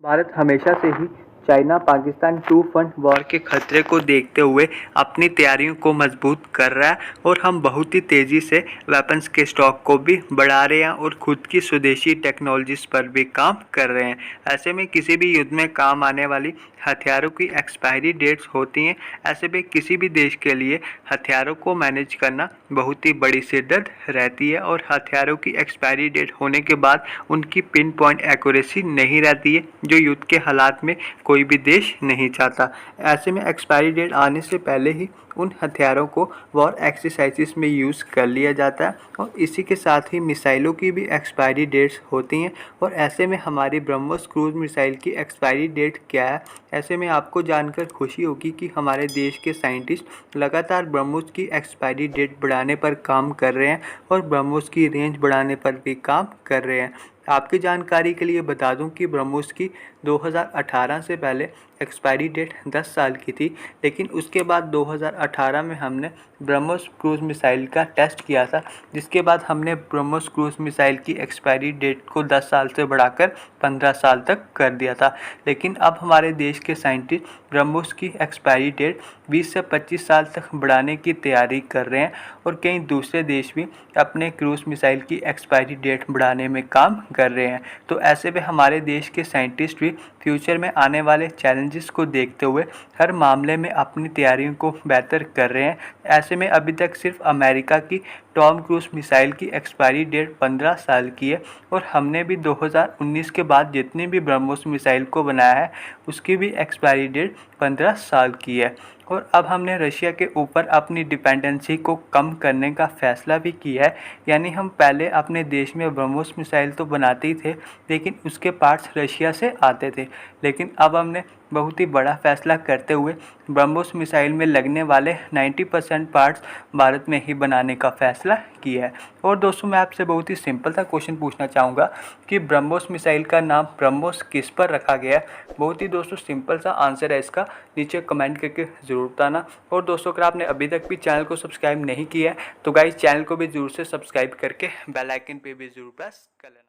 भारत हमेशा से ही China Pakistan two front war के खतरे को देखते हुए अपनी तैयारियों को मजबूत कर रहा है और हम बहुत ही तेज़ी से वेपन्स के स्टॉक को भी बढ़ा रहे हैं और खुद की स्वदेशी टेक्नोलॉजीज पर भी काम कर रहे हैं। ऐसे में किसी भी युद्ध में काम आने वाली हथियारों की एक्सपायरी डेट्स होती हैं। ऐसे में किसी भी देश के लिए हथियारों को मैनेज करना बहुत ही बड़ी सिरदर्द रहती है और हथियारों की एक्सपायरी डेट होने के बाद उनकी पिन पॉइंट एक्यूरेसी नहीं रहती है, जो युद्ध के हालात में कोई भी देश नहीं चाहता। ऐसे में एक्सपायरी डेट आने से पहले ही उन हथियारों को वॉर एक्सरसाइजेस में यूज़ कर लिया जाता है और इसी के साथ ही मिसाइलों की भी एक्सपायरी डेट्स होती हैं। और ऐसे में हमारी ब्रह्मोस क्रूज मिसाइल की एक्सपायरी डेट क्या है, ऐसे में आपको जानकर खुशी होगी कि हमारे देश के साइंटिस्ट लगातार ब्रह्मोस की एक्सपायरी डेट बढ़ाने पर काम कर रहे हैं और ब्रह्मोस की रेंज बढ़ाने पर भी काम कर रहे हैं। आपकी जानकारी के लिए बता दूं कि ब्रह्मोस की 2018 से पहले एक्सपायरी डेट 10 साल की थी, लेकिन उसके बाद 2018 में हमने ब्रह्मोस क्रूज मिसाइल का टेस्ट किया था, जिसके बाद हमने ब्रह्मोस क्रूज मिसाइल की एक्सपायरी डेट को 10 साल से बढ़ाकर 15 साल तक कर दिया था। लेकिन अब हमारे देश के साइंटिस्ट ब्रह्मोस की एक्सपायरी डेट 20 से 25 साल तक बढ़ाने की तैयारी कर रहे हैं और कई दूसरे देश भी अपने क्रूज मिसाइल की एक्सपायरी डेट बढ़ाने में काम कर रहे हैं। तो ऐसे में हमारे देश के साइंटिस्ट भी फ्यूचर में आने वाले चैलेंजेस को देखते हुए हर मामले में अपनी तैयारियों को बेहतर कर रहे हैं। ऐसे में अभी तक सिर्फ अमेरिका की टॉम क्रूज मिसाइल की एक्सपायरी डेट 15 साल की है और हमने भी 2019 के बाद जितनी भी ब्रह्मोस मिसाइल को बनाया है उसकी भी एक्सपायरी डेट 15 साल की है। और अब हमने रशिया के ऊपर अपनी डिपेंडेंसी को कम करने का फ़ैसला भी किया है। यानी हम पहले अपने देश में ब्रह्मोस मिसाइल तो बनाते ही थे, लेकिन उसके पार्ट्स रशिया से आते थे। लेकिन अब हमने बहुत ही बड़ा फैसला करते हुए ब्रह्मोस मिसाइल में लगने वाले 90% पार्ट्स भारत में ही बनाने का फ़ैसला किया है। और दोस्तों, मैं आपसे बहुत ही सिंपल सा क्वेश्चन पूछना चाहूँगा कि ब्रह्मोस मिसाइल का नाम ब्रह्मोस किस पर रखा गया है। बहुत ही दोस्तों सिंपल सा आंसर है इसका, नीचे कमेंट करके ज़रूर बताना। और दोस्तों, अगर आपने अभी तक भी चैनल को सब्सक्राइब नहीं किया है तो गाइस चैनल को भी ज़रूर से सब्सक्राइब करके बेल आइकन पे भी ज़रूर प्रेस कर लेना।